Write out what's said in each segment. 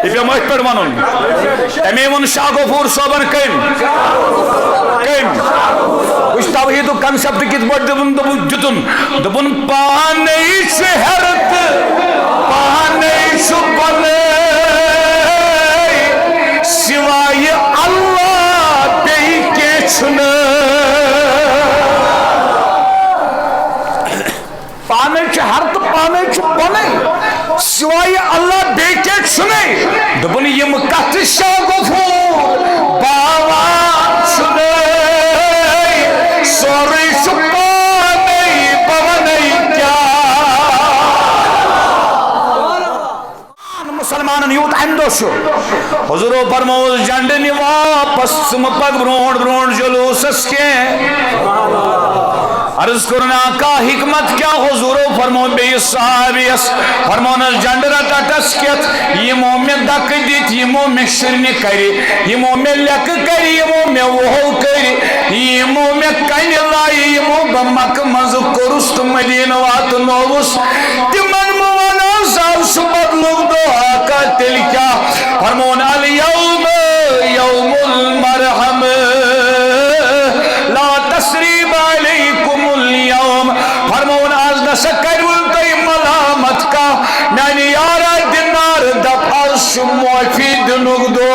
یہ پہ مت پہ ون تمے ون شاہ غفور صوبن کم وچ توحید کنسپٹ کت پہ دتن دپن پانے حیرت پانے بلے سوائے اللہ بی کچھ پانے حیرت پانے بلے سوائے اللہ بی کچھ دپن یم کت شاہ غفور باوا سوری پانے پونے کیا مسلمان یوت اندوش حضور فرموز جنڈ واپس پگ برونٹ برونٹ جلوسس کے عرض کرنا کا حکمت کیا حضور فرمو بے صحابیس فرمونا جنڈ رتا ٹسکت یمو میں دک دیت یمو میں شرن کری یمو میں لک کری یمو میں وہو کری یمو میں کن لائی یمو بمک مز کرست مدین وات نووس تمن موانا ساوس بدلوگ دو آقا تل کیا فرمونا اليوم یوم المرحم لا تسریب علیکم اليوم فرمونا آز نسکر ولتای ملامت کا میانی یارا دنار دب عرش موفید نگدو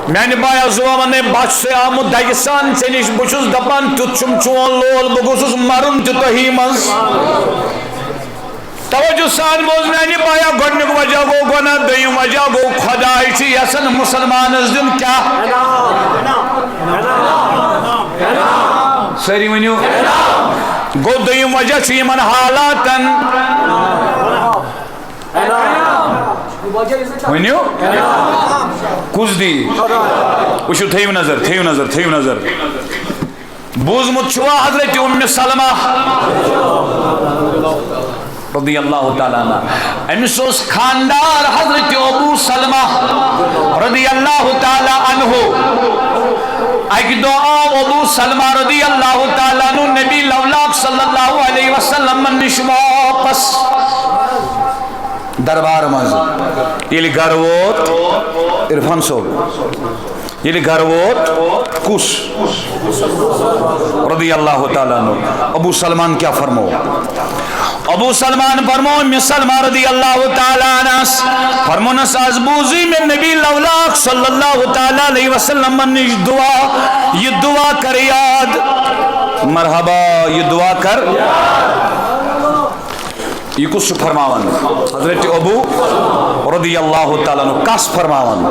میانہ بایا زوان نے بچ سے آمد دائستان سے نش بچوس دپان تچم چون لول بگوسوس مرن تتہی منز توجہ سان بوز میانہ بایا گھڑنک وجہ گو گنا دیم وجہ گو خدای چی یسن مسلمان از دن کیا سری ونیو گو دیم وجہ چی من حالاتن ونیو کس دی وشو تھیو نظر بوزمت چھوا حضرت ام سلمہ رضی اللہ تعالیٰ عنہ امسوس خاندار حضرت ابو سلمہ رضی اللہ تعالیٰ عنہ ایک دعا ابو سلمہ رضی اللہ تعالیٰ عنہ نبی لولاک صلی اللہ علیہ وسلم من نشواپس دربار مز یہ گروت عرفان صاحب یہ گروت کس رضی اللہ تعالیٰ عنہ ابو سلمان کیا فرمو ابو سلمان فرمو میں سلمہ رضی اللہ تعالیٰ عنہ فرمو نس از بوزی میں نبی لولاک صلی اللہ تعالیٰ علیہ وسلم منش دعا یہ دعا کر یاد مرحبا یہ دعا کر یہ کس فرماون حضرت ابو رضی اللہ تعالیٰ عنہ کس فرماون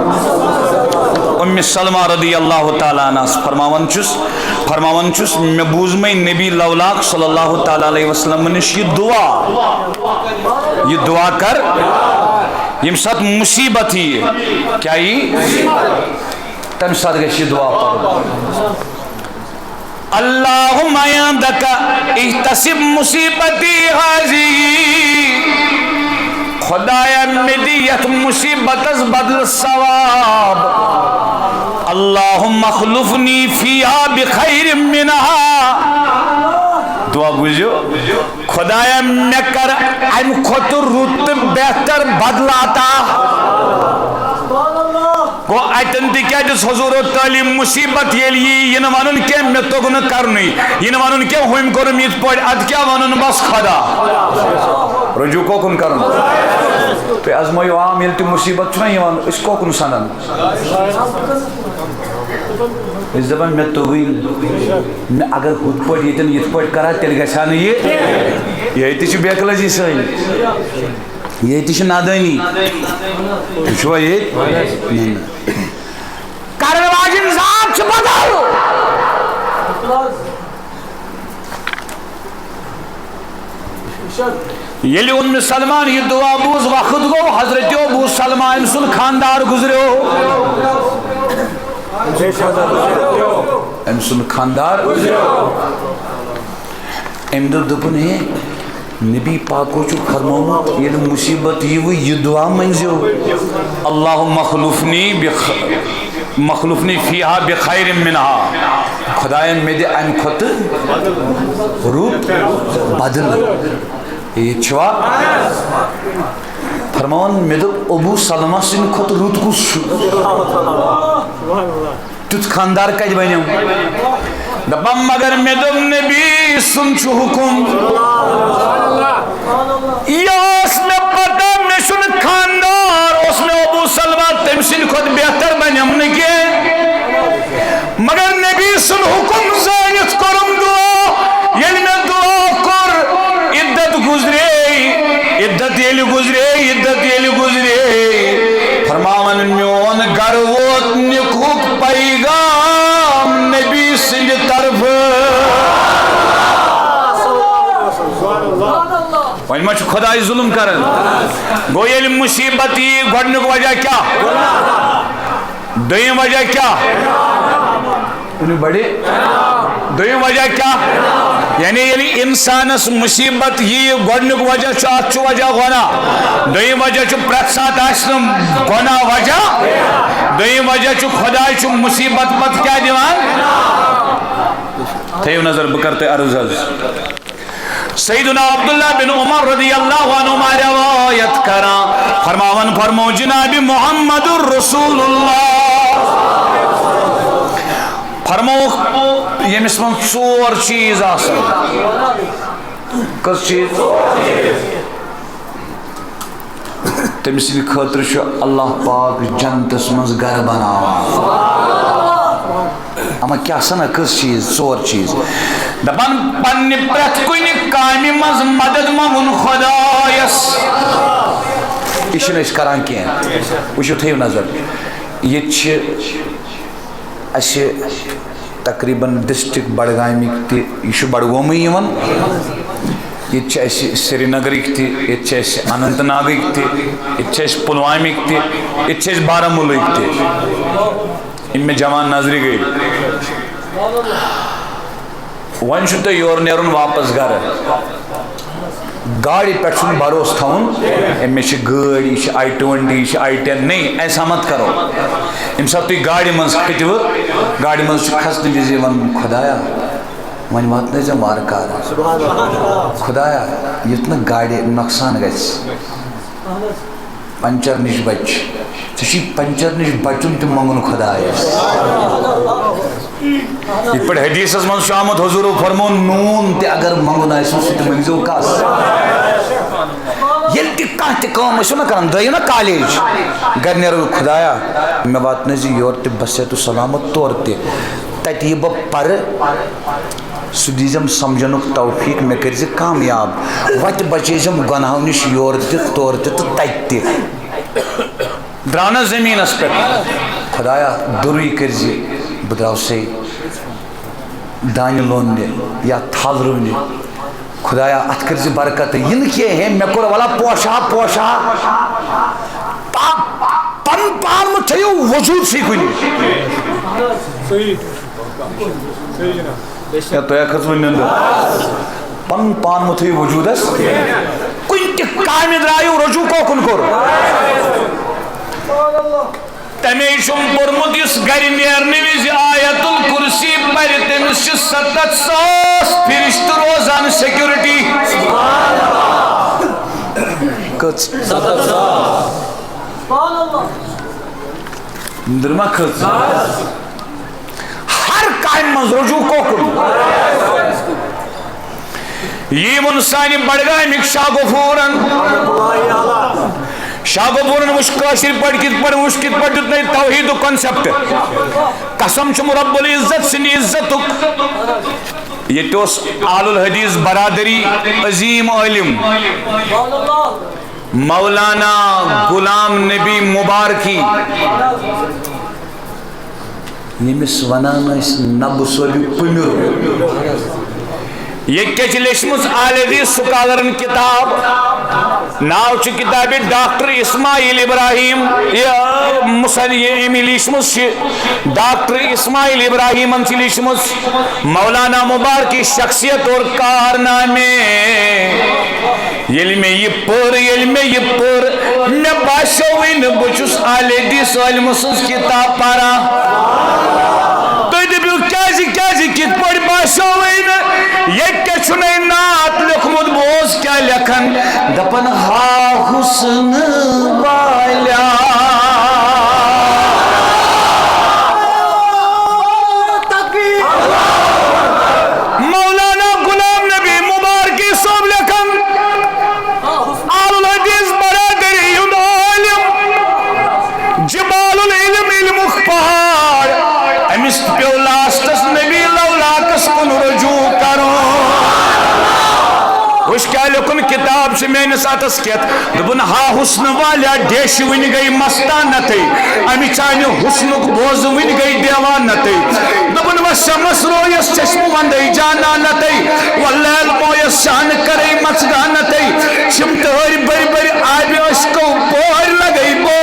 ام سلمہ رضی اللہ تعالیٰ عنہ فرماون چس میں بوز میں نبی لولاک صلی اللہ تعالیٰ علیہ وسلم نش یہ دعا کر یم ساتھ مصیبت ہی کیا یہ تم ساتھ گئے یہ دعا پر اللہم عندک احتسب مصیبتی حاضی خدایا مدیت مصیبت از بدل ثواب اللہم اخلفنی فیہا بخیر منہا دعا بوجھو خدایا میں کر ام خطر رت بہتر بدلاتا گو ایتن دی کیا جس حضور و تعلیم مصیبت یہ لیے یہ نوانن کے میں تگن کرنی یہ نوانن کے ہوئم کرم یہ پوڑ اد کیا وانن بس خدا رجوع کو کن کرن پہ ازمائی عام یلتی مصیبت چھنا یہ وان اس کو کن سنن اس زبان میں تویل میں اگر خود پوڑ یہ پوڑ کرا تیل گشان یہ تیچو بیکلا جی سہی یہ تیش نادانی چھوا یہ کرن واجن ذات چھ بدل یلی ام سلمان یہ دعا بوز وقت گو حضرت ابو سلمان انسان خاندار گزرے ہو انسان خاندار امدو دپنے نبی پاکو چو فرمومت یہ مصیبت یہ دعا منزو اللہم اخلفنی مخلوفنی فیہا بخیر منہا خدایان میں دے ام کھت روت بدل یہ چھوا فرمان میں دو ابو سلمہ سن کھت روت کس تت خاندار کج بنیم دپم مگر میں دو نبی سن چھو حکم یاس میں پتہ میں سن خاندار اس میں ابو سلمہ تم سن کھت بہتر بنیم نکے مگر نبی سن حکم زانت کرم دعا یل میں دعا کر عدت یل گزرے فرماون میون گر ووت نکھوک پیغام نبی سند طرف وہیں ما چھو خدای ظلم کرن گو یل مصیبت یہ گھڑنک وجہ کیا دوئیم وجہ کیا انہیں بڑے دوئیم وجہ کیا یعنی انسانس مصیبت یہ گھڑنک وجہ چو وجہ گونا دوئیم وجہ چو پرکسات آسنم گونا وجہ دوئیم وجہ چو خدای چو مصیبت پت کیا دیوان تھیو نظر بکرتے عرض سیدنا عبداللہ بن عمر رضی اللہ عنہ روایت کرا فرماون فرمو جناب محمد الرسول اللہ فرمو یہ مسلم ژور چیز آسان کس چیز تمس خاطر چھُ اللہ پاک جنتس مز گھر بناوان اما کیا سنا کس چیز ژور چیز دپان پنہ پرٛٮ۪تھ کُنہِ کامہِ منٛز مدد منگُن خدایس یہ چھِنہٕ أسۍ کران کینٛہہ وٕچھِو تھٲیِو نظر ییٚتہِ چھِ اَسہِ تقریباً ڈسٹرک بڈگامِکۍ تہِ یہِ چھُ بڈگومٕے یِوان ییٚتہِ چھِ اَسہِ سرینگرٕکۍ تہِ ییٚتہِ چھِ اَسہِ اننت ناگٕکۍ تہِ ییٚتہِ چھِ اَسہِ پُلوامِکۍ تہِ ییٚتہِ چھِ اَسہِ بارہمولہٕکۍ تہِ یِم مےٚ جوان نظرِ گٔے وۄنۍ چھُ تۄہہِ یورٕ نیرُن واپس گرٕ گاڑِ پٮ۪ٹھ چھُنہٕ بروسہٕ تھاوُن مےٚ چھِ گٲڑۍ یہِ چھِ I-20 یہِ چھِ I-10 نہیں ایسا مت کرو ییٚمہِ ساتہٕ تُہۍ گاڑِ منٛز کھٔتِوٕ گاڑِ منٛز چھُ کھسنہٕ وِزِ وَنُن خۄدایا وۄنۍ واتنٲے زِ وارٕ کارٕ خۄدایا یُتھ نہٕ گاڑِ نۄقصان گژھِ پنچر نِش بچ ژےٚ چھُے پنچر نِش بچُن تہِ منٛگُن خۄدایس یِتھ پٲٹھۍ حدیثس منٛز چھُ آمُت حضوٗرو فرموون نوٗن تہِ اگر منٛگُن آسہِ سُہ تہِ مٔنگزیو کس ییٚلہِ تہِ کانٛہہ تہِ کٲم ٲسِو نا کران درٛٲیِو نا کالیج گرِ نیرو خۄدایا مےٚ واتنٲے زِ یورٕ تہِ بصحت و سلامت تورٕ تہِ تتہِ یہِ بہٕ پرٕ سُہ دیٖزٮ۪م سمجھنُک توفیٖق مےٚ کٔرۍ زِ کامیاب وتہِ بچٲیزٮ۪م گۄنہو نِش یورٕ تہِ تورٕ تہِ تہٕ تتہِ تہِ درٛاو نا زٔمیٖنس پٮ۪ٹھ خۄدایا دوٚرُے کٔرۍ زِ بہٕ درٛاوسَے دانہِ لوننہِ یا تھل رُونہِ خۄدایا اتھ کٔرۍ زِ برکت یہِ نہٕ کینٛہہ ہے مےٚ کوٚر وَلا پوشہا پنُن پان مہٕ تھٲیِو وجوٗدسٕے کُنہِ تۄہہِ کھٔژوٕ نِنٛدٕر پنُن پان مہٕ تھٲیِو وجوٗدس کُنہِ تہِ کامہِ درٛایِو رجوٗع کوکُن کوٚر تمے چھُم پوٚرمُت یُس گرِ نیرنہٕ وِزِ آیت الکُرسی پرِ تٔمِس چھِ 7,000 فرشتہٕ روزان سیکیورٹی کٔژ 7,000 نِنٛدٕر ما کھٔژ ہر کامہِ منٛز رجوٗع کوکُن یی ووٚن سانہِ بڈگامِکۍ شاہ غفوٗرن شاہ غفوٗرن وٕچھ کٲشِر پٲٹھۍ کِتھ پٲٹھۍ وٕچھ کِتھ پٲٹھۍ دیُتنَے توحیٖدُک کنسیپٹ قسم چھُم رب العزت سٕنٛدِ عزتُک ییٚتہِ اوس آل الحدیث برادری عظیٖم عٲلِم مولانا غلام نبی مبارکی ییٚمِس ونان ٲسۍ نبہٕ صٲبہِ پُمِر ییٚتہِ کیٛاہ چھِ لیچھمٕژ آل حدیث سُکالرن کِتاب ناو چھُ کِتابہِ ڈاکٹر اسماعیل ابراہیم أمۍ لیٖچھمٕژ چھِ ڈاکٹر اسماعیل ابراہیمن چھِ لیٖچھمٕژ مولانا مبارکی شخصیت اور کارنامے ییٚلہِ مےٚ یہِ پٔر مےٚ باشوین بچس آلیدی سالم سنس کتاب پارا تو دبیو کیازی کت پڑ باشوین یہ کیا چھنے نات لکھمت بوز کیا لکھن دپن ہا حسن والا کتاب سے میں نے ساتھ کیت دبن ہا حسن والا ڈیش ون گئی مستان نتی امی چانی حسن بوز ون گئی دیوان نتی دبن و شمس رویس چشم وندی جانا نتی واللیل مویس شان کری مچگان نتی شمتہر بری بری آبی عشقو بور لگئی بو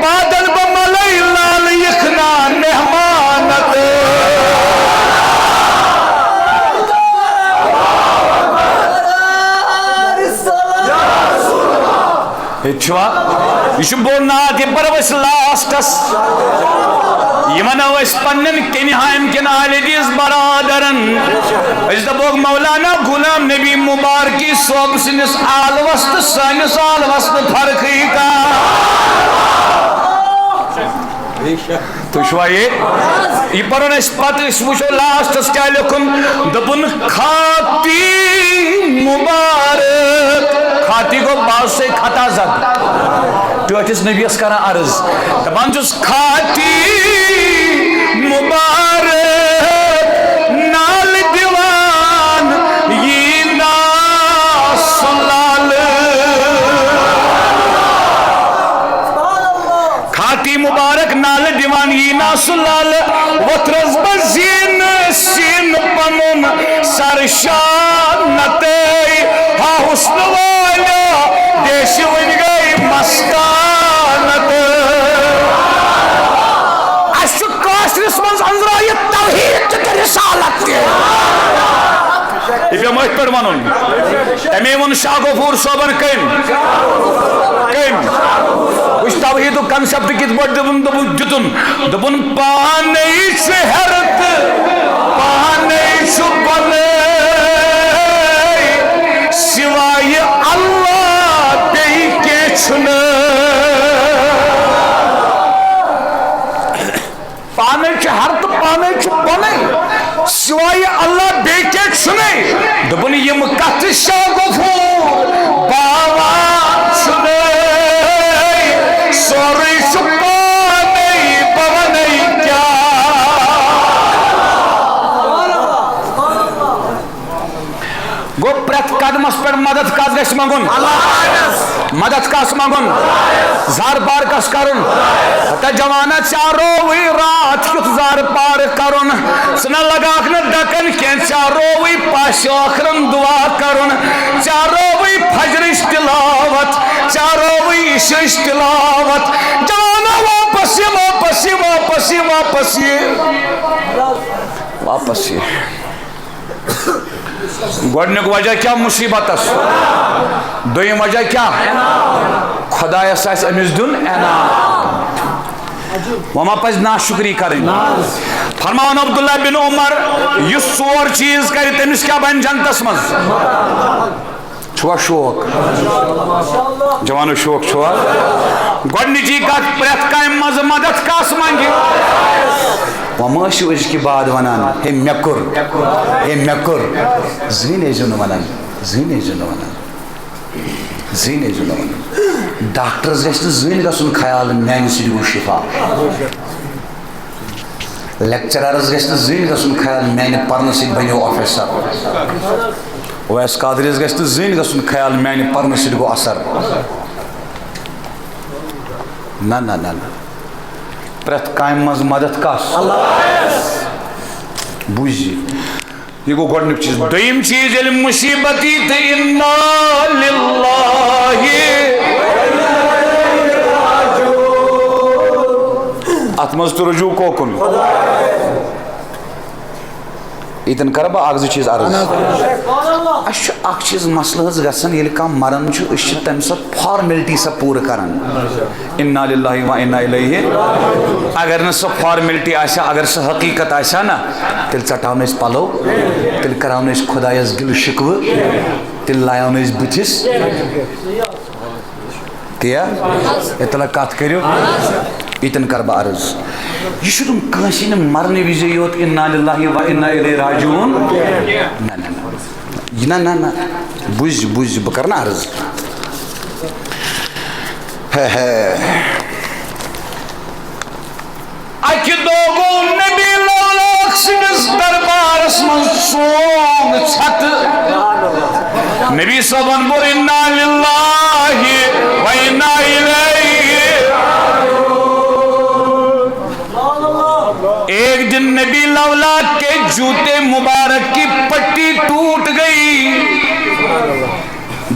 بادل بملائی لال یخنا مہمان نتی یہ بول نات یہ برس لاسٹس یہ اس پنن کنہائم کن آلیدیز برادرن اس دبوک مولانا غلام نبی مبارکی صوب سنس آل وست سنس آل وست فرقی کا تو شوا یہ پرون اس پت اس وچو لاسٹس کیا لکھن دبن کھاتی مبارک کھاتی کو باز سے کھتا زد ٹوٹس نبی اس کرا عرض دبان جس کھاتی مبارک نال دیوان یہ ناس لال کھاتی مبارک نال دیوان یہ ناس لال وطرز بزین سین پنن سرشان نتے ہا حسن والا دیش ون گئی مستانت اشو کاشرس منز انزرائی توحید چکر رسالت کے یہ مہت پر منن تمیمون شاہ غفور صوبن کم اس توحید کنسپٹ کت بڑھ دبن جتن دبن پانے شہرت پانے شبنے سوائے اللہ بے کے چھنے پانے ہر پانے بنے سوائے اللہ بے کے چھنے دبن یم کت شاہ غفور باوا چھنے سوری شپانے پونے کیا گو پرت قدمس پر مدد کس گش منگن مدد کس منگن زار بار کس کرن تا جوانا چاروی رات کت زار پار کرن سنا لگاک نہ دکن کین چاروی پاش آخرن دعا کرن چاروی فجرش تلاوت چاروی عشش تلاوت جوانا واپس واپس واپس واپس واپس گوڑنک وجہ کیا مصیبت اس دویم وجہ کیا خدا ایسا امیز دن انعام وما پس ناشکری کریں فرمان عبداللہ بن عمر یہ سور چیز کری تمس کیا بن جنتس مز چھوا شوق جوانو شوق چھوا گوڑنچی کت پریت کائم مز مدد کاس مانگی وما شو اس کی بعد ونان ہے مکر زینے جنو ونان ڈاکٹرز گشت زین گسن خیال میانہ سۭتۍ گوٚو شفا لیکچررز گشت زین گسن خیال میانہ پرنہ سۭتۍ بنیو آفیسر اویس قادریز گشت زین گسن خیال میانہ پرنہ سۭتۍ گوٚو اثر نہ پرت کامہ مز مدد کس بوزِ یہ گو گوڑنک چیز دویم چیز یل مصیبتی تو انا للہ ات مز تو رجوع کوکن یتن کر بہ اکھ زٕ چیٖز عرض اَسہِ چھُ اکھ چیٖز مسلہٕ حظ گژھان ییٚلہِ کانٛہہ مران چھُ أسۍ چھِ تَمہِ ساتہٕ فارمیلٹی سۄ پوٗرٕ کران اِنا لِلّٰہِ و اِنا اِلیہِ اگر نہٕ سۄ فارمیلٹی آسہِ ہا اگر سۄ حقیٖقت آسہِ ہا نا تیٚلہِ ژٹہٕ ہون أسۍ پَلو تیٚلہِ کرہون أسۍ خۄدایَس گِلہٕ شِکوٕ تیٚلہِ لایہون أسۍ بٕتھِس تیا اطلاع کتھ کٔرِو ییٚتٮ۪ن کر بہٕ عرض یہ چھُنہٕ کٲنٛسہِ نہٕ مرنہٕ وِزے یوت اِنا لِلّٰہِ و اِنا اِلیہِ راجعوٗن نہ نہ نہ بوٗزِ بوٗزِ بہٕ کرٕ نا عرض اکہِ دۄہ گوٚو نبی لولاک سٕنٛدِس دربارس منٛز ژونٛگ ژھٮ۪تہٕ نبی صٲبن بوٚر اِنا لِلّٰہِ و اِنا اِلیہِ ایک دن نبی لولاک کے جوتے مبارک کی پٹی ٹوٹ گئی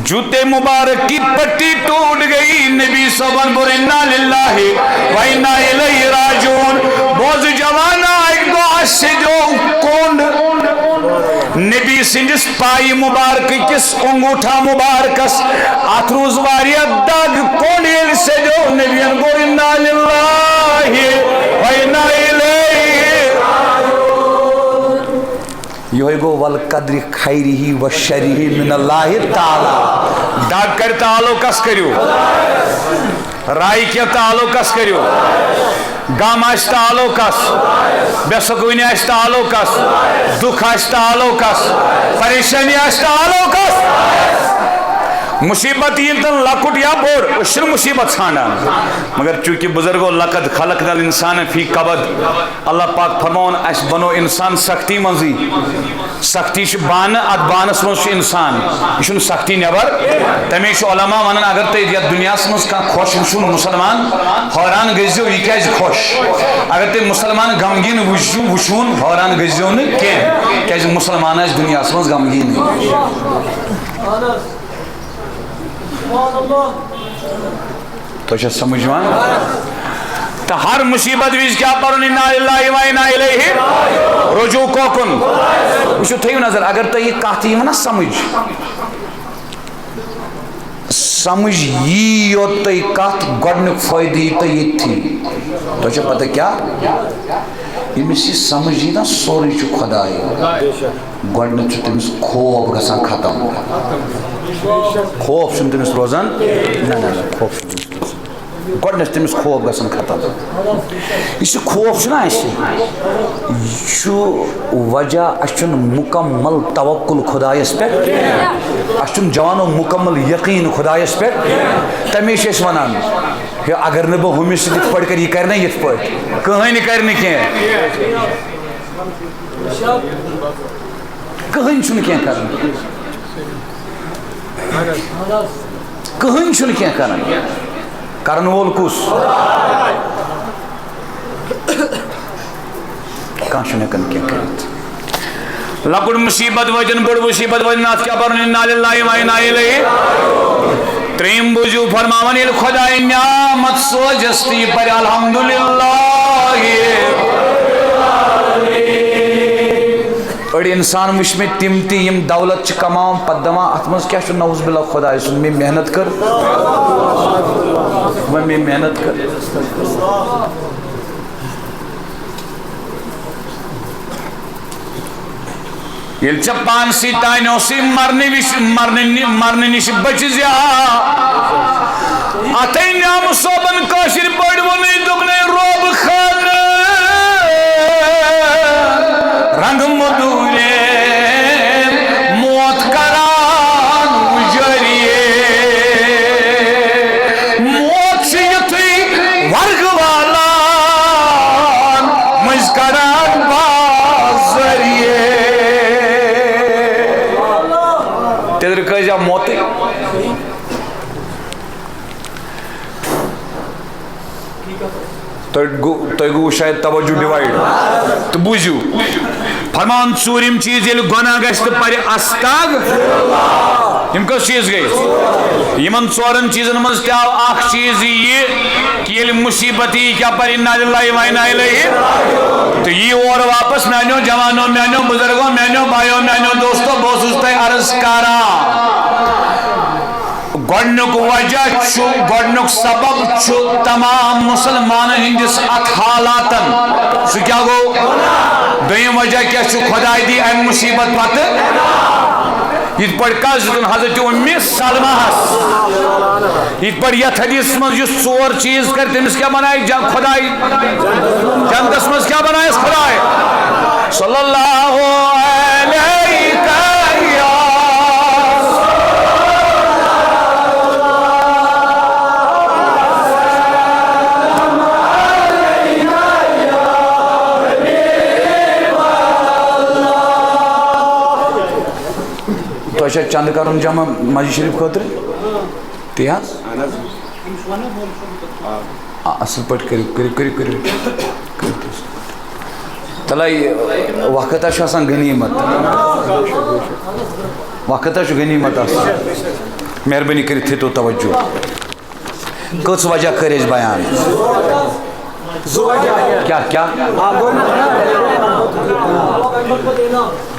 جوتے مبارک کی پٹی ٹوٹ گئی نبی صبن بر انا للہ و انا الیہ راجعون بوز جوانا ایک دو سے جو کونڈ نبی سندس پائی مبارک کس انگوٹھا مبارکس اتروز واریا داغ کونڈیل سے جو نبی بر انا للہ و انا الیہ یہ گو والقدر خیرہ و شرہ من اللہ تعالی داغ کر تعلق کس کریو رائی کیا تعلق کس کریو غم آس تعلق کس بے سکونی آس تعلق کس دکھ آس تعلق کس پریشانی آس تعلق کس مصیبت یہ تو لکٹ یا بور اشر مصیبت ژھانڈان مگر چونکہ بزرگو لقد خلقنا الانسان فی کبد اللہ پاک فرماون اس بنو انسان سختی منزی سختی چھ بانہ ات بانس مز چھ انسان یہ سختی نبر تمے علماء ونان اگر تھی یتھ دنیا مز کھانا خوش وچھو مسلمان حیران گزیو یہ کیاز خوش اگر تھی مسلمان غمگین وچھون حیران گزیو نہ کیاز مسلمان اس دنیا مز غمگین تو سمجھوان تو ہر مصیبت ویز کیا پرن انا للہ و انا الیہ رجوع کوکن وچھو تھیو نظر اگر تو یہ کہتی ہے نا سمجھ یہ یوت تو یہ کہت گوڑنک فائدی تو یہ تھی تو پتہ کیا یمس یہ سمجھی نا سوری چھ خدائی گوڑنک چھ تمس خوف گژھان ختم خوف چھُنہٕ تٔمِس روزان نہ خوف گۄڈنٮ۪تھ تٔمِس خوف گژھان ختم یُس یہِ خوف چھُنہ اَسہِ یہِ چھُ وجہ اَسہِ چھُنہٕ مُکمل توکُل خۄدایس پٮ۪ٹھ اَسہِ چھُنہٕ جانو مُکمل یقیٖن خۄدایس پٮ۪ٹھ تَمے چھِ أسۍ وَنان ہے اگر نہٕ بہٕ ہُمِس سۭتۍ یِتھ پٲٹھۍ کَرٕ یہِ کَرِ نہ یِتھ پٲٹھۍ کٕہٕنۍ کَرِ نہٕ کینٛہہ کٕہٕنۍ چھُنہٕ کینٛہہ کَران کٕہٕنۍ چھُنہٕ کینٛہہ کران کرن وول کُس کانٛہہ چھُنہٕ ہٮ۪کان کینٛہہ کٔرِتھ لۄکُٹ مُصیبت وٲتِن بٔڑ مُصیبت وٲتِن اتھ کیٛاہ پرُن انا للہ و انا الیہ ترٛیٚیِم بوٗزِو فرماوان ییٚلہِ خۄداے نعمت سوزٮ۪س تہٕ یہِ پرِ الحمدُاللہ أڑۍ اِنسان وٕچھ مےٚ تِم تہِ یِم دولت چھِ کماوان پتہٕ دپان اتھ منٛز کیٛاہ چھُ نعوذ باللہ خۄداے سُنٛد مےٚ محنت کٔر وۄنۍ مےٚ محنت کٔر ییٚلہِ ژےٚ پانسٕے تانۍ اوسُے مرنہٕ نِش بٔچِز اتھے نعمہٕ صٲبن کٲشِر پٲٹھۍ ووٚنُے دوٚپنَے روبہٕ خانہٕ رنگ مدورے موت کران مجریے موت سے یتھے ورگ والا مجھ کران بازریے تیدر کہ جا موتی تو گو شاید توجہ ڈیوائیڈ تو بوجھو فرمان ژوٗرِم چیٖز ییٚلہِ گۄناہ گژھِ تہٕ پرِ استغفر اللہ یم کس چیز گئی یمن ژورن چیزن مز تہ آو اخ چیز یہ کہ یل مصیبت یہ کیا پر انا للہ و انا الیہ تو یہ اور واپس میانو جوانو میانو بزرگوں میانو بھائیو میانو دوستو بوسوس تہ عرض کران گۄڈنیُک وجہ چھُ گۄڈنیُک سبب چھُ تمام مسلمانن ہندس ات حالاتن سُہ کیا گو دوٚیِم وجہ کیا چھُ خداے دی امہِ مصیبت پتہٕ یِتھ پٲٹھۍ کس دیُتُن حضرت اُمہِ سلمہس یِتھ پٲٹھۍ یتھ حدیثس منٛز یُس ژور چیٖز کرِ تٔمِس کیٛاہ بنایہِ خداے جنتس منٛز کیٛاہ بنایس خداے صلی اللہ علیہ چند کرن جمع مسجد شریف خاطر تی اصل پہ تلائی وقت غنیمت وقت غنیمت مہربانی کر تو توجہ کس وجہ کر بیان کیا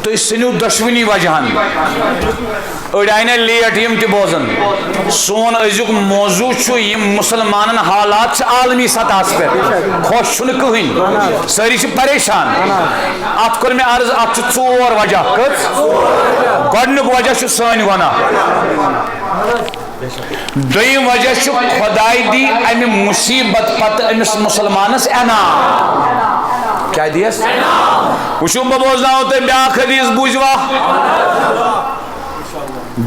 تو سنو دشونی وجہن اڑ آئی نا لیٹ یم تہ بوزن سون ازیک موضوع یم مسلمانن حالات عالمی سطح پہ خوش چھن کہین ساری پریشان ات کور میں عرض ات ژور وجہ کس گۄڈنیُک وجہ سٲنۍ گۄناہ دوٚیِم وجہ خداے دی امہِ مصیبت پتہٕ أمِس مسلمانس انعام کیا دیس وچھو بہ بوزناو تۄہہِ بیاکھ حدیث بوٗزوا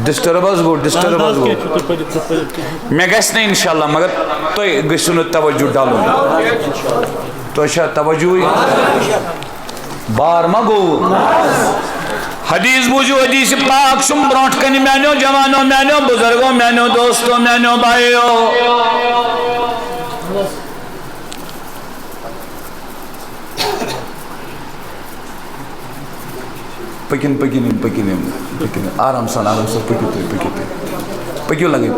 ڈسٹربنس گو مےٚ گژھِ نہٕ انشاءاللہ مگر تُہۍ گٔژھِو نہٕ توجہ ڈلُن تۄہہِ چھا توجہٕے بار ما گوٚو حدیث بوجو حدیث پاک شم برونٹ کنی میانو جوانو میانو بزرگو میانو دوستو میانو بھائیو پکن آرام سان پکیو لگے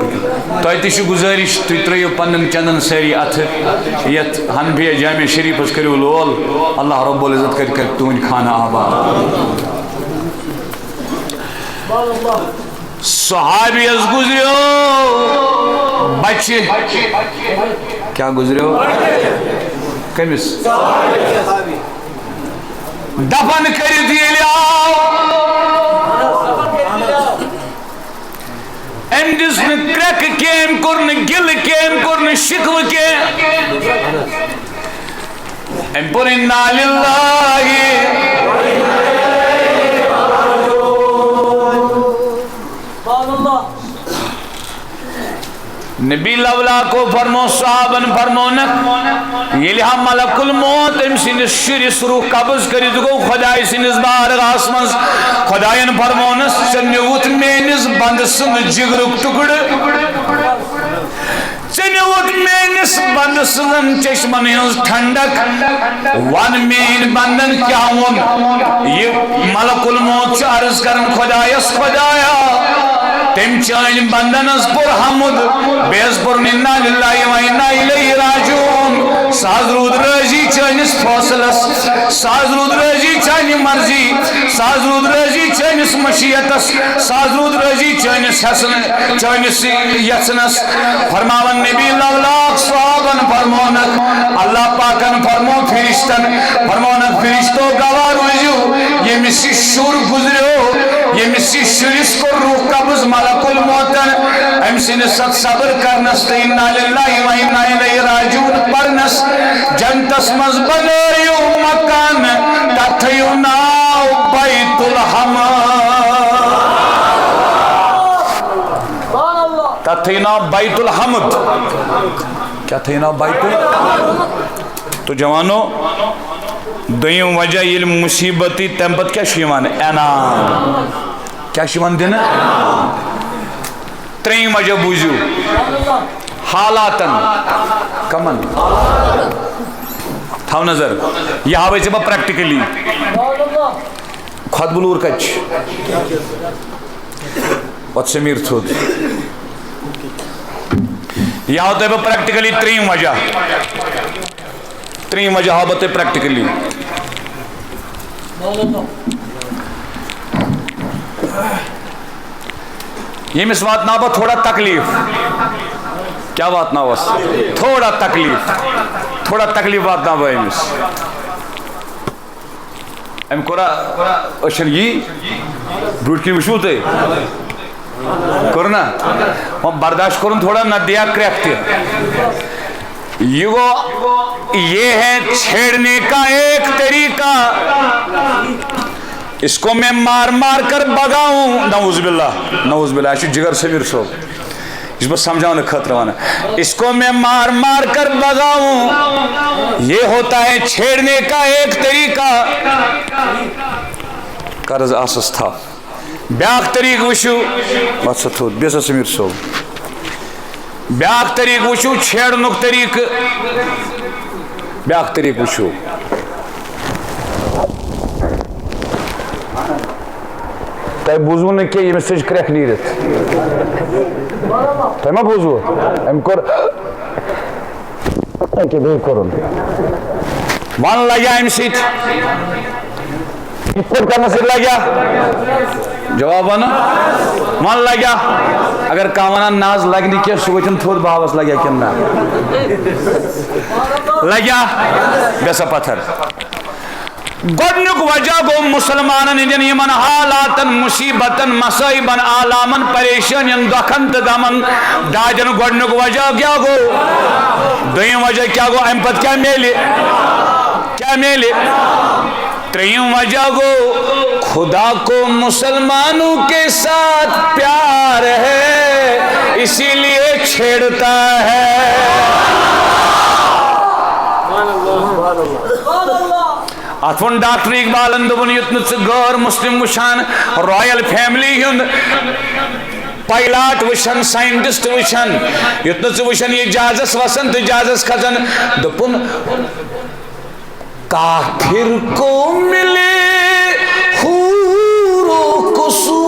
تۄہہِ تہِ چھُ گزٲرِش تُہۍ ترٲیِو پنن چندن سٲری اتھٕ یتھ حنفیہ جامع شریفس کٔرِو لول اللہ رب العزت کر تُہنٛدۍ خانہ آباد صحابی از گزریو بچے کیا گزریو کمس دفن کرت ییٚلہِ آو أمۍ دِژ نہٕ کرٛٮ۪کہٕ کینٛہہ أمۍ کوٚر نہٕ گِلہٕ کینٛہہ أمۍ کوٚر نہٕ شِکوٕ کینٛہہ أمۍ پوٚر اِنا لِلّٰہِ نبی لولا کو فرمو صحابن فرمونک یلی ہم ملک الموت ام سنس شرس روح قبض کرد گو خدای سنس بارگاہس من خداین فرمونس چنیوت مینس بند سن جگرک ٹکڑ چنیوت مینس بند سن چشمن ہنس ٹھنڈک ون مین بندن کیا ون یہ ملک الموت عرض کرن خدایس خدایا تم چان بندنس پر حمد بیس پر انا للہ و انا الیہ راجعون ساز رود رضی چانس فاصلس ساز رود رضی چانی مرضی ساز رود رضی چانس مشیتس ساز رود رضی چانس حسن چانس یسنس فرماون نبی لولاک صحابن فرمونک اللہ پاکن فرمو فرشتن فرمونک فرشتو گوار وزیو یہ مسی شور گزریو یہ مسی شرس کو روح قبض ملک الموتن ام سنست صبر کرنس انا للہ و انا الیہ راجعون پرنس جنتس مز بنایو مکان تتھیو ناو بیت الحمد تتھیو ناو بیت الحمد کیا تھیو ناو بیت الحمد تو جوانو دویم وجہ یہ مصیبتی تمپت کیا شیوان انعام کیا شیوان دینا ترین وجہ بوزیو حالاتن کمن تھاو نظر یہ آوے سے با پریکٹیکلی خود بلور کچ پتہ سمیر تھوٚد یہ ہاو تۄہہِ بہٕ پریکٹِکلی ترٛیٚیِم وجہ ہاو بہٕ تۄہہِ پریکٹِکلی ییٚمِس واتناو بہٕ تھوڑا تکلیٖف کیٛاہ واتناوس تھوڑا تکلیٖف واتناو بہٕ أمِس أمۍ کوٚرا أچھن یی برٛوٗنٛٹھ کِنۍ وٕچھوٕ تُہۍ کوٚر نا وۄنۍ برداشت کوٚرُن تھوڑا نہ دیا کرٛٮ۪کھ تہِ یہ گو یہ ہے چھیڑنے کا ایک طریقہ اس کو میں مار مار کر بگاؤں نعوذ باللہ یہ جگر سمیر صوب اس بس سمجھاؤں خطرہ وانا اس کو میں مار مار کر بگاؤں یہ ہوتا ہے چھیڑنے کا ایک طریقہ قرض آسس تھا بیاکھ طریق وشو بات سا تھوڑ بیسا سمیر صوب بیاکھ طریق وشو چھیڑنک طریق بیاکھ طریق وشو تۄہہِ بوٗزوٕ نہٕ کینٛہہ ییٚمِس ژٕج کرٛٮ۪کھ نیٖرِتھ تۄہہِ ما بوٗزوٕ أمۍ کوٚر أکیٛاہ بیٚیہِ کوٚرُن وَن لگیا اَمہِ سۭتۍ یِتھ پٲٹھۍ کرنہٕ سۭتۍ لگیا جواب وَنہٕ وَن لگیا اگر کانٛہہ وَنان نہ حظ لگہِ نہٕ کینٛہہ سُہ وٕچھُن تھوٚد بہاوس لگیا کِنہٕ نہ لگیا بیٚسا پتھر گۄڈنیُک وجہ گوٚو مُسلمانن ہٕنٛدٮ۪ن یِمن حالاتن مُصیبتن مصٲیبن عالامن پریشٲنین دۄکھن تہٕ غمن دادٮ۪ن گۄڈنیُک وجہ کیٛاہ گوٚو دوٚیِم وجہ کیٛاہ گوٚو اَمہِ پتہٕ کیٛاہ میلہِ ترٛیٚیِم وجہ گوٚو خدا کو مسلمانوں کے ساتھ پیار ہے اسی لیے چھیڑتا ہے ات ون ڈاکٹر اقبالن دوٚپُن یُتھ نہٕ ژٕ غٲر مسلم وٕچھان رایل فیملی ہُنٛد پایلاٹ وٕچھان ساینٹسٹ وٕچھان یُتھ نہٕ ژٕ وٕچھان یہِ جہازس وسان تہٕ جہازس کھسان دوٚپُن کافر کو ملے حور و قصور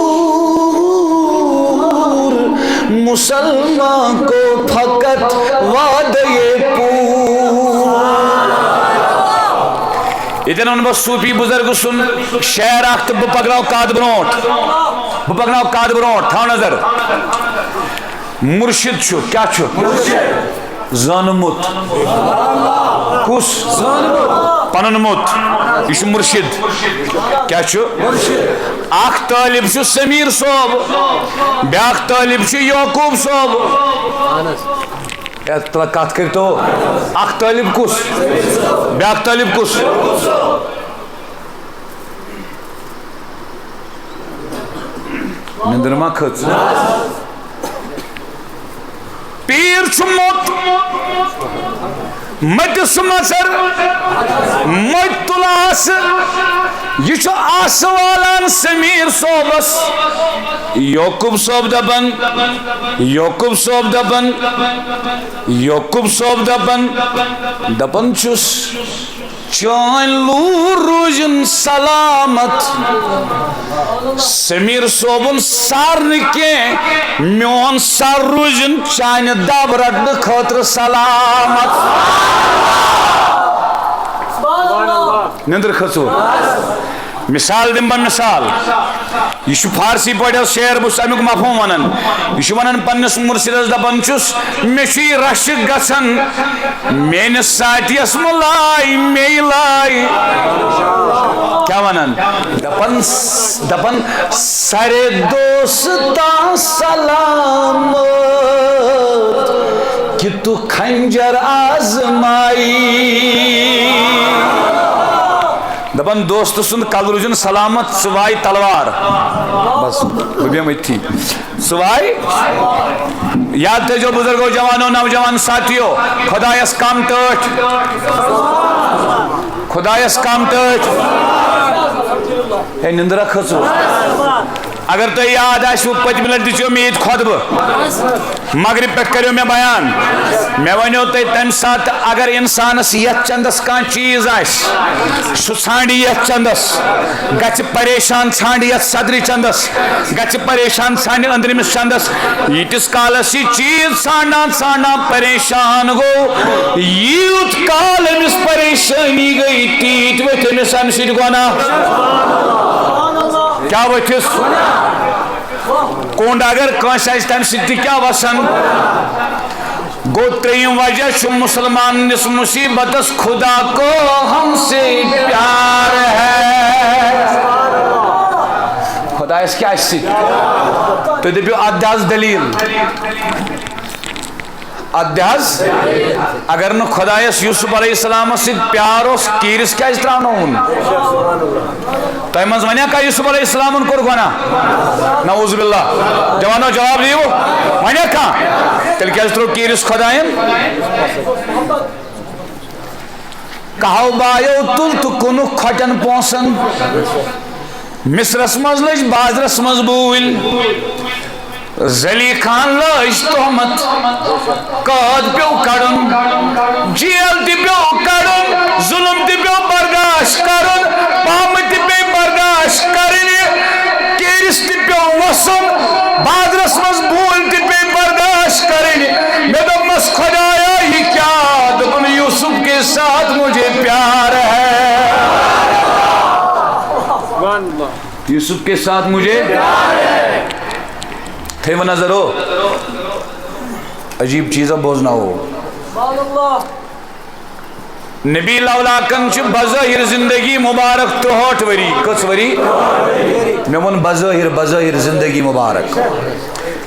مسلمان کو فقط وعدے یتن ون بہ صوفی بزرگ سن شعر اخ تو بہ پکناو کاد برونٹ تھاو نظر مرشد چھُ کیا چھُ زانمت کس پننمت یہ مرشد کیا چھُ اخ طالب چھُ سمیر صوب بیاکھ طالب چھُ یعقوب صوب کت کرتو اخ طالب کس بیاکھ طالب کس نندر ما کھژ پیر چھُ موت مت سمسر مت تلاس یہ چھُ آس والان سمیر صوبس یعقوب صوب دپن چھُس چان لور روزن سلامت سمیر صوبن سار نہ میون سر روزن چانہ دب رٹنے خاطر سلامت نندر کھژو مثال دم بہ مثال یہ فارسی پہ شعر بس امیک مفہوم ونان یہ ونان پنس مرشدس دپان چھس مے رش گژھان میانس ساتھیس ملائی مے لائی کیا ونان دپان سارے دوستاں سلامت کہ تو خنجر آزمائی دپان دوست سند کل روزن سلامت سوائے تلوار بس بہم اتھی سوائے یاد تھو بزرگو جوانو نوجوان ساتھیو خدایس کم ٹھٹ ہے نندرا کھژو اگر تو یاد آسو پتمہ لٹہ دِژیو مےٚ ییٚتہِ خۄطبہٕ مغرب پٮ۪ٹھ کٔرِو مےٚ بیان مےٚ وَنیو تۄہہِ تَمہِ ساتہٕ اگر اِنسانَس یَتھ چندَس کانٛہہ چیٖز آسہِ سُہ ژھانڈِ یَتھ چندَس گژھِ پریشان ژھانڈِ یَتھ صدرِ چندَس گژھِ پریشان ژھانڈِ أنٛدرِمِس چندَس ییٖتِس کالَس یہِ چیٖز ژھانڈان ژھانڈان پریشان گوٚو یوٗت کال أمِس پریشٲنی گٔے تیٖتۍ ؤتھۍ أمِس اَمہِ سۭتۍ گۄناہ کیا ؤتھِس کوٚنٛڈ اگر کٲنٛسہِ آسہِ تَمہِ سۭتۍ تہِ کیٛاہ وَسان گوٚو ترٛیٚیِم وجہ چھُ مُسلمانَس مُصیبتس خدا کو ہم سے پیار ہے خۄدایَس کیٛاہ آسہِ سۭتۍ تُہۍ دٔپِو اَتھ دِ حظ دٔلیٖل اَتھ دِ حظ اگر نہٕ خۄدایَس یوٗسُف علیہ السلامَس سۭتۍ پیار اوس کیٖرِس کیٛازِ ترٛاونووُن تۄہہِ منٛز وَنیا کانٛہہ یوٗسُف علیہ السلامن کوٚر گۄناہ نعوذ باللہ جوانو جواب دِیِو وَنیا کانٛہہ تیٚلہِ کیٛازِ ترٛوو کیٖرِس خۄدایَن کَہو بایو تُل تہٕ کُنُکھ کھۄٹٮ۪ن پونٛسن مِصرس منٛز لٔج بازرس منٛز بوٗلۍ زلیخان لٲج تہمت قٲد پیوٚو کڑُن جیل تہِ پیوٚو کڑُن ظُلم تہِ پیوٚو برداشت کرُن پامہٕ تہِ پیٚیہِ برداشت کرٕنۍ کیٖرِس تہِ پیوٚو وسُن بازرس منٛز بوٗلۍ تہِ پیٚیہِ برداشت کرٕنۍ مےٚ دوٚپمس خۄدایا یہِ کیٛاہ دوٚپُن یوٗسف کے ساتھ مجھے پیار ہے یوسف کے ساتھ مجھے تھیو نظر ہو عجیب چیزہ بوزنا ہو نبی لولاکن چھ بظاہر زندگی مبارک 63 وری کس وری میں ون بظاہر زندگی مبارک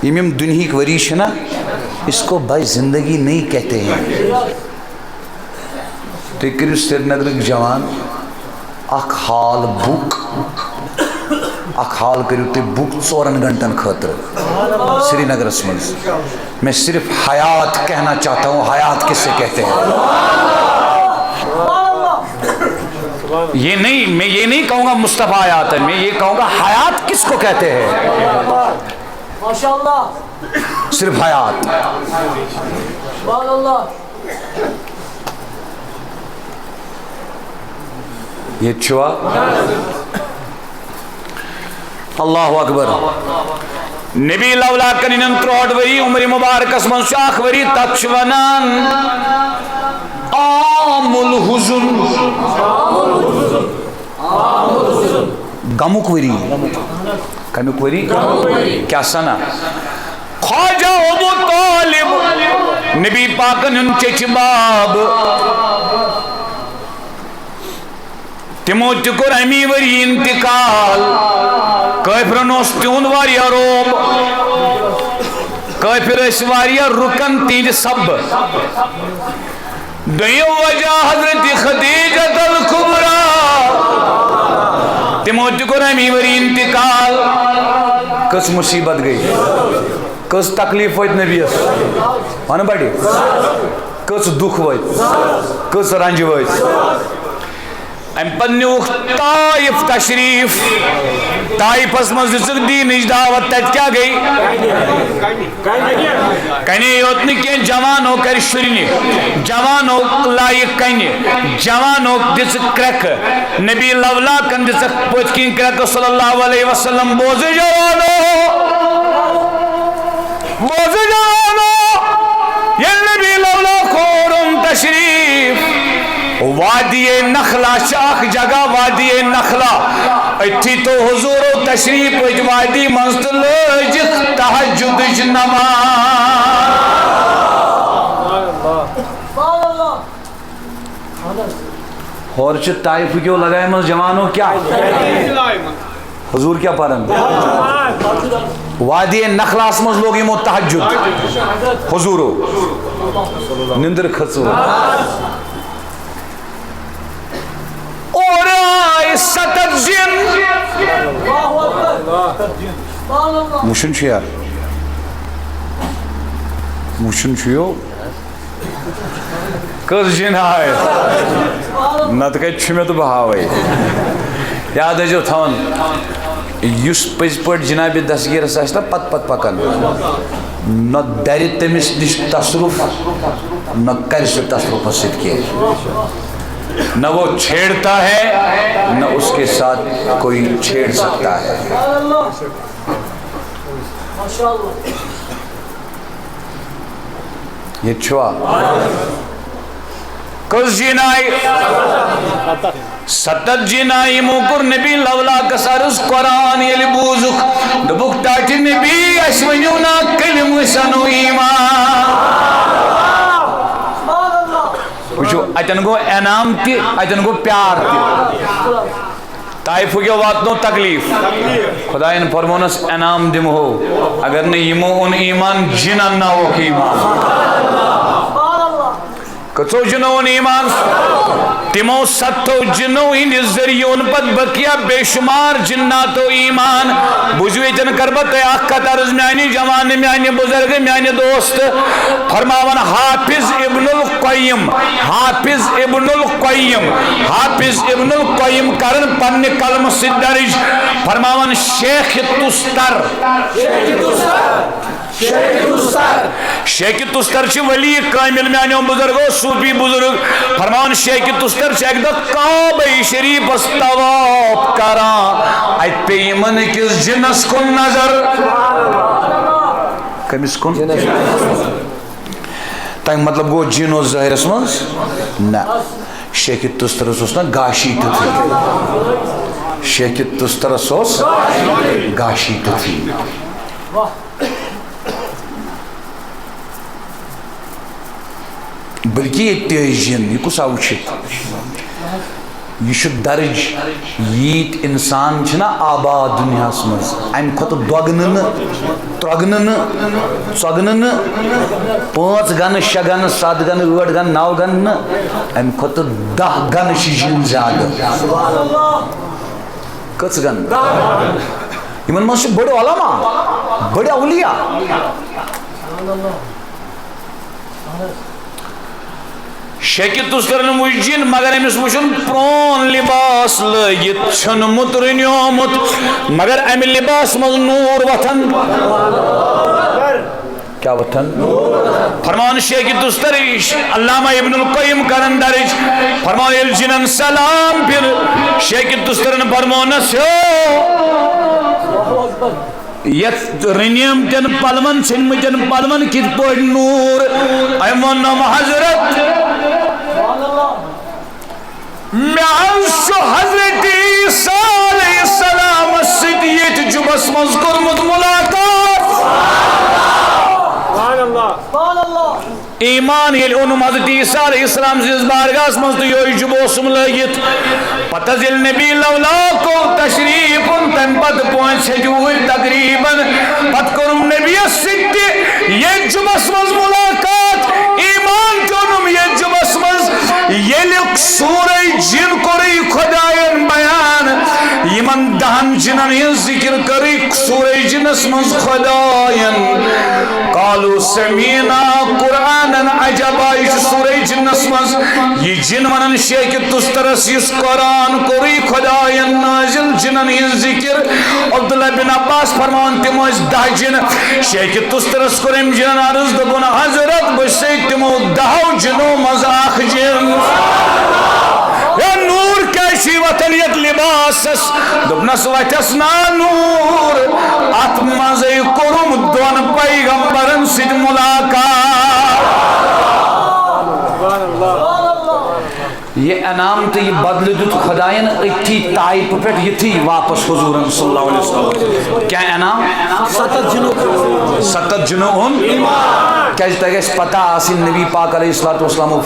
یم دنہی کی وری چھنا اس کو بھائی زندگی نہیں کہتے ہیں تو کرو سری نگر جوان اخ حال بک اخ حال کرو تھی بک 4 گھنٹن خاطر سری نگر مز میں صرف حیات کہنا چاہتا ہوں حیات کس سے کہتے ہیں یہ نہیں میں یہ نہیں کہوں گا مصطفیٰ حیات ہے میں یہ کہوں گا حیات کس کو کہتے ہیں ماشاءاللہ صرف حیات یہ چھوا اللہ اکبر نبی لولا کنن 63 وری عمر مبارکس من شاخ وری تچونان عام الحزن غمک وری کمیک وری کیا سنا خواجہ ابو طالب نبی پاکن چچ باب تمو تکر امی وری انتقال کافرن اوس تیون واریا روب کافر اس واریا رکن تین سب دویو وجہ حضرت خدیجہ الکبریٰ تمو تکر امی وری انتقال کس مصیبت گئی کس تکلیف ویت نبیس ون بڑی کس دکھ ویت کس رنج ویت ام پنیوک طائف تشریف طائف اس مزدسک دینش دعوت تت کیا گئی کنے یوتنی کے جوانوں کر شرنی جوانوں لائق کنے جوانوں دس کرک نبی لولا کن دس پوچکین کرک صلی اللہ علیہ وسلم بوزے جوانوں یہ نبی لولا خورم تشریف وادی نخلا شاخ جگہ وادی نخلا اتھی تو حضور و تشریف وچ وادی منزل جس تہجد نماز اور چھ طائف کیوں لگائے من جوانوں کیا حضور کیا پرن وادی نخلا اسمز لوگ یمو تہجد حضورو نندر کھسو اور آئی ستت جن مشن چھو یار مشن چھو کس جن آئے نت کئی چھو میں تو بہاوئی یاد ہے جو تھون یس پز پٹ جناب دستگیرس آسنا پت پکان نہ در تمس نش تصرف نہ کر سہ تصرف سی نہ وہ چھیڑتا ہے نہ اس کے ساتھ کوئی چھیڑ سکتا ہے. یہ چھوا کس جنائی 7 جنائی موکر نبی لولا کسارس قرآن یلی بوزک دبک تاٹی نبی اسونیونا کلم سنو ایمان. وچو اتن گو انعام تی اتن گو پیار تی. طائف کے واتنو تکلیف خدا ان فرمونس انعام دم ہو اگر نے یمو ان ایمان جنن نہ ہو کہ ایمان کچو جنو ان ایمان تمو 7 جنو ہند ذریعہ ان پت بکیا بے شمار جنات و ایمان بجوی جن کربت اکت عرض میانی جوان میانی بزرگ میانی دوست فرماون حافظ ابن القیم حافظ ابن القیم حافظ ابن القیم کرن پن کلم سدرج فرماون شیخ تستر شیخ تستر چھ ولی کامل میانیوں بزرگو صوفی بزرگ فرمان شیخ تستر چھ ایک دا کعبہ شریف استواف کران ایت پہ ایمن کس جنس کن نظر کمیس کن تاک مطلب گو جنو ظاہر اسمانس نا شیخ تستر اسوسنا گاشی تھی شیخ تستر اسوس گاشی تھی. بلکہ یہ تیجین یہ کس آوچت یہ شد درج ییت انسان چھنا آباد دنیا اسمز ام کھت دوگنن ترگنن ژوگنن 5 گن 6 گن 7 گن 8 گن 9 گن ام کھت 10 گن شجین زیادہ کس گن یمن منز بڑے علماء بڑے اولیاء شیخ تستر وجین مگر امس وچن پرون لباس لگت چھن مترنیومت مگر ام لباس مز نور وطن کیا وطن فرمان شیخ تستر علامہ ابن القیم کرن درج فرمان الجنن سلام پھر شیخ تستر فرمان سو یت رنیم تن پلون چھنمتن پلون کت پہ نور ایمونم حضرت میں حضرت عیسیٰ علیہ السلام سیت جبس مز کرمت ملاقات ایمان یل اونم حضرت عیسیٰ علیہ السلام سے بارگاہ مز تو یہ جبوسم لگت پتہ ذل نبی لولا کو تشریف تم پت پہنچ جوہر تقریبا پت کرم نبی سیت یہ جبس مز ملاقات ایمان چونم یہ جبس مز یلک سورہ جن کوری خدایان بیان یمن 10 جنن ہن ذکر کری سورہ جنس مز خدایان قالوا سمینا قرآن عجبا یہ سورہ جنس مز یہ جن ونن شیخ تسترس اس قرآن کوری خدایان نازل جنن ہن ذکر عبداللہ بن عباس فرمان تم 10 جن شیخ تسترس کرم جن عرض دبن حضرت بسے تمو 10 جنوں مز آخ جن یا نور کیسی وطنیت لباسس دبنس وطسنا نور اتمزی کرم دون پیغمبرن سید ملاقات. یہ انعام تو یہ بدل دیت خدایان اتھی تائپ پیٹ یہ تھی واپس حضور صلی اللہ علیہ وسلم کیا انعام 7 جنون کیا جتا گئے اس پتہ آسی نبی پاک علیہ السلام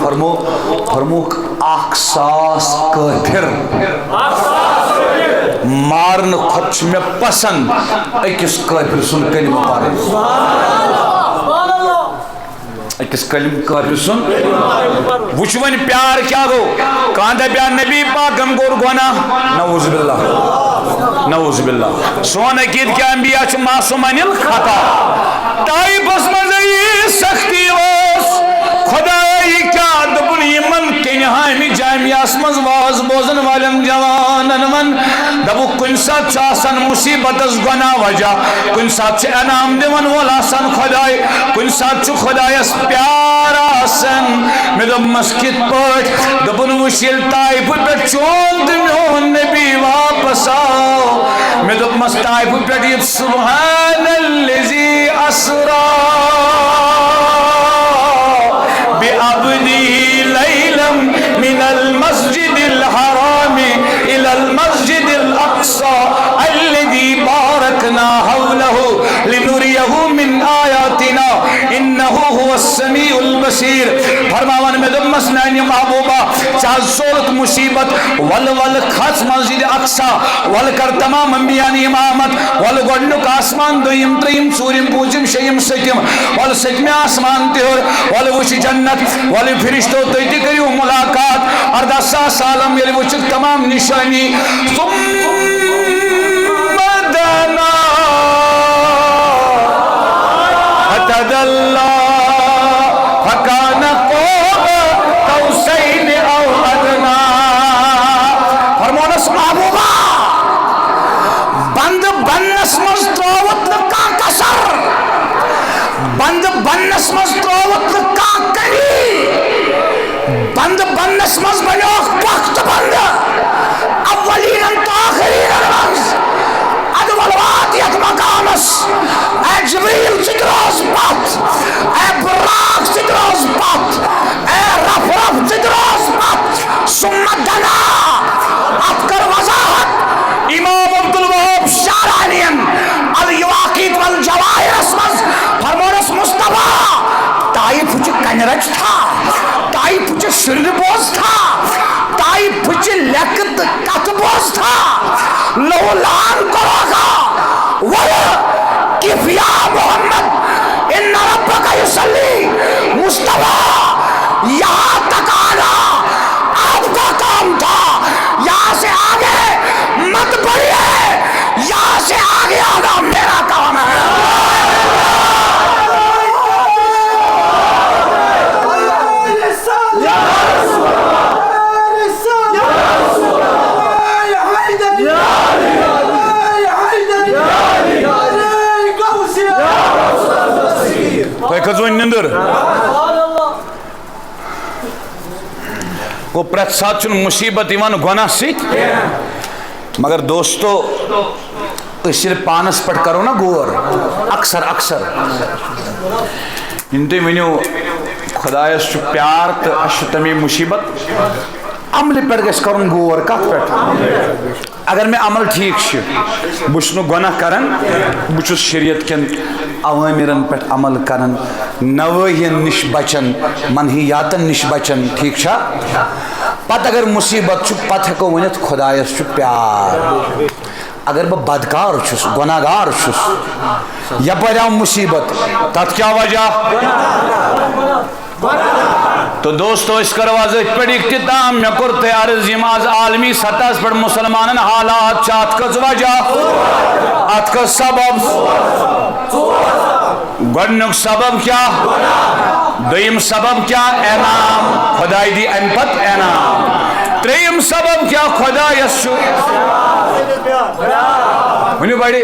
فرموک اخساس کافر مارن خدش میں پسند اکس کافر سن کلمہ پارے اکس کلم کافر سن وچون پیار کیا گو کاندہ بیان نبی پاکم گور گونا نعوذ باللہ نعوذ باللہ سون اکید کیا انبیاء چھ معصوم عن الخطا تائیبس مزئی سختی واس خدای کیا دبن یمن کنہائی میں جامعہ اسمز واز بوزن والن جوان مسلمانن ون دبو کن سات چاسن مصیبت از گناہ وجہ کن سات چھ انعام دیون وول آسان خدای کن سات چھ خدای اس پیار آسن میں دب مسکت پٹ دبن وشیل طائف پٹ چون میون نبی واپس آو میں دب مس طائف پٹ یہ سبحان الذی اسرا بعبدی لیلا من المسجد الحرام الى المسجد الاقصى الذي باركنا حوله لنريه من آياتنا انه هو السميع البصير فرماون میں دمس نانی محبوبہ چاہ صورت مصیبت ول خاص مسجد اقصى ول کر تمام انبیاء امامت ول گڈنک آسمان دویم تریم ژوٗرِم پوٗنٛژِم شیٚیِم سٔتِم ول سٔتمہِ آسمان تہر ول وٕچھ جنت ول فرشتو تُہۍ تہِ کٔرِو ملاقات 18,000 عالم ییٚلہِ وٕچھِکھ تمام نشانی فتدلى فكان قاب قوسين او ادنى فرمونس محبوبہ بند بنس مز تروت نکا کسر بند بنس مز تروت نکا کری بند بنس مز بنیو وقت بند اولین تو آخرین منز ادولواتیت مقامس اے جبریل ستروز پت اے براق ستروز پت اے رف رف ستروز پت سمت دنا افکر وضاحت امام عبدالوہاب شارانین الیواقیت والجوائر اسمز فرمونس مصطفیٰ تائی پھچ کنرچ تھا تائی پھچ شرد بوز تھا تائی پھچ لکت کت بوز تھا لولان کرو گا وَلَكِفْ يَا محمد اِنَّ رَبَّكَ يُصَلِّي مصطفیٰ یہاں تک آنا آپ کا کام تھا یہاں سے آگے مت بڑھئے یہاں سے آگے آنا میرا کام ہے نندر وہ پرت ساتھ چن مصیبت ایمان گناہ سیت مگر دوستو اسے پانس پٹ کرو نا گور اکثر اکثر انتے منیو خدایس چو پیار تا اشو تمی مصیبت عمل پر گس کرن گور کت پٹ اگر میں عمل ٹھیک شو بچنو گناہ کرن بچس شریعت کن اوامرن پہ عمل کرن نوہین نش بچن منہیاتن نش بچن ٹھیک چھا پت اگر مصیبت چھ پت ہکو ونت خدایس چھ پیار اگر بہ بدکار چھس گناہگار چھس یپر آو مصیبت تت کیا وجہ تو دوستو اس کرواز پڑھ اختتام میں کرتے عرض عرض عالمی سطح پر مسلمانن حالات چاہت کس وجہ ات کس سبب گڈنک سبب کیا دویم سبب کیا انعام خدای دی امپت انعام تریم سبب کیا خدا یسو ونیو بڑی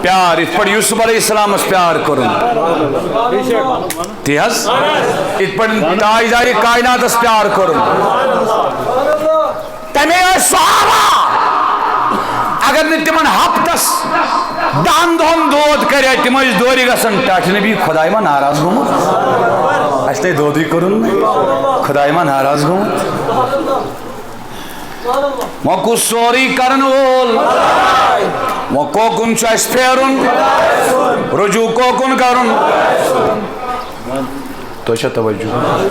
پیار اس پر یوسف علیہ السلام اس پیار کرن تیز اس پر تائیداری کائنات اس پیار کرن تمہیں صحابہ اگر نتمن ہفتس دان دود کرے تم دوری گسن ٹاٹ نبی خدای ما ناراض گومت استے دودی کرن خدای ما ناراض گومت موکو سوری کرن وول موکو کن چاس پھیرن رجوع کو کن کرن تو اچھا توجہ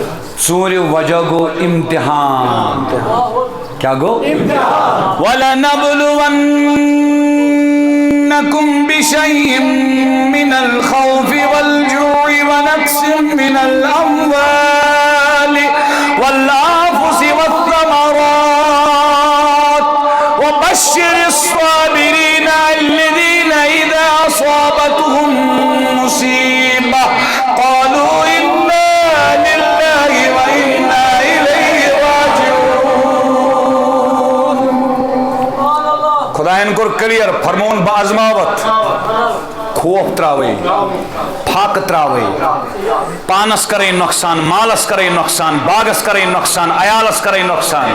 سوری وجہ گو امتحان کیا گو امتحان وَلَنَبْلُوَنَّكُمْ بِشَيْءٍ مِّنَ الْخَوْفِ وَالْجُوعِ وَنَقْصٍ مِّنَ الْأَمْوَالِ وَالْأَنفُسِ وَالثَّمَرَاتِ وَبَشِّرِ الصَّابِرِينَ الَّذِينَ إِذَا أَصَابَتْهُم مُّصِيبَةٌ قَالُوا إِنَّا لِلَّهِ وَإِنَّا إِلَيْهِ رَاجِعُونَ Allahin kor clear فرمون با azmawat خوف تراوی پھاک تراوی پانس کرے نقصان مالس کرے نقصان باغس کرے نقصان عیالس کرے نقصان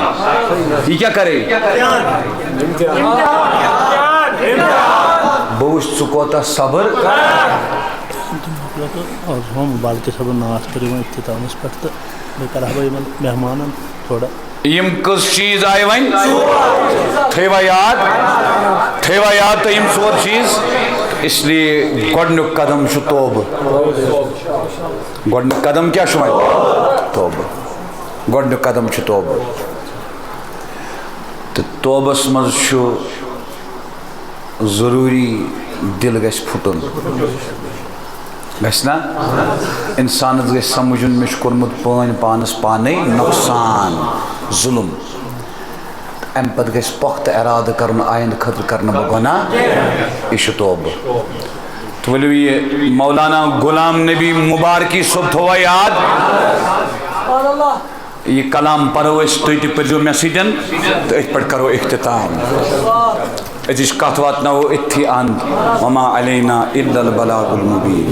یہ کیا کرے بوش چکوتا صبر آز ہم بالکہ صبر ناس کر اختتامس پہ تو بہ کرا بہ مہمان تھوڑا یم کس چیز آئے ون تھیوا یاد تو یم ژور چیز اس لیے گۄڈنیُک قدم چھُ توبہ گۄڈنیُک قدم کیا چھُ وۄنۍ توبہ گۄڈنیُک قدم چھُ توبہ تہٕ توبس منٛز چھُ ضروٗری دل گژھِ پھُٹُن گژھِ نا اِنسانس گژھِ سمجھُن مےٚ چھُ کوٚرمُت پٲنۍ پانس پانے نۄقصان ظُلم امہِ پتہٕ گژھِ پۄختہٕ ارادٕ کرُن آیندٕ خٲطرٕ کرنہٕ بہٕ گۄناہ یہِ چھُ توبہ تو ؤلِو یہِ مولانا غلام نبی مبارکی صٲب تھووا یاد یہ کلام پرو أسۍ تُہۍ تہِ پٔرزیو مےٚ سۭتۍ تہٕ أتھۍ پٮ۪ٹھ کرو اختتام أزِچ کتھ واتناوو أتھی اند وما علینا الا البلاغ المبین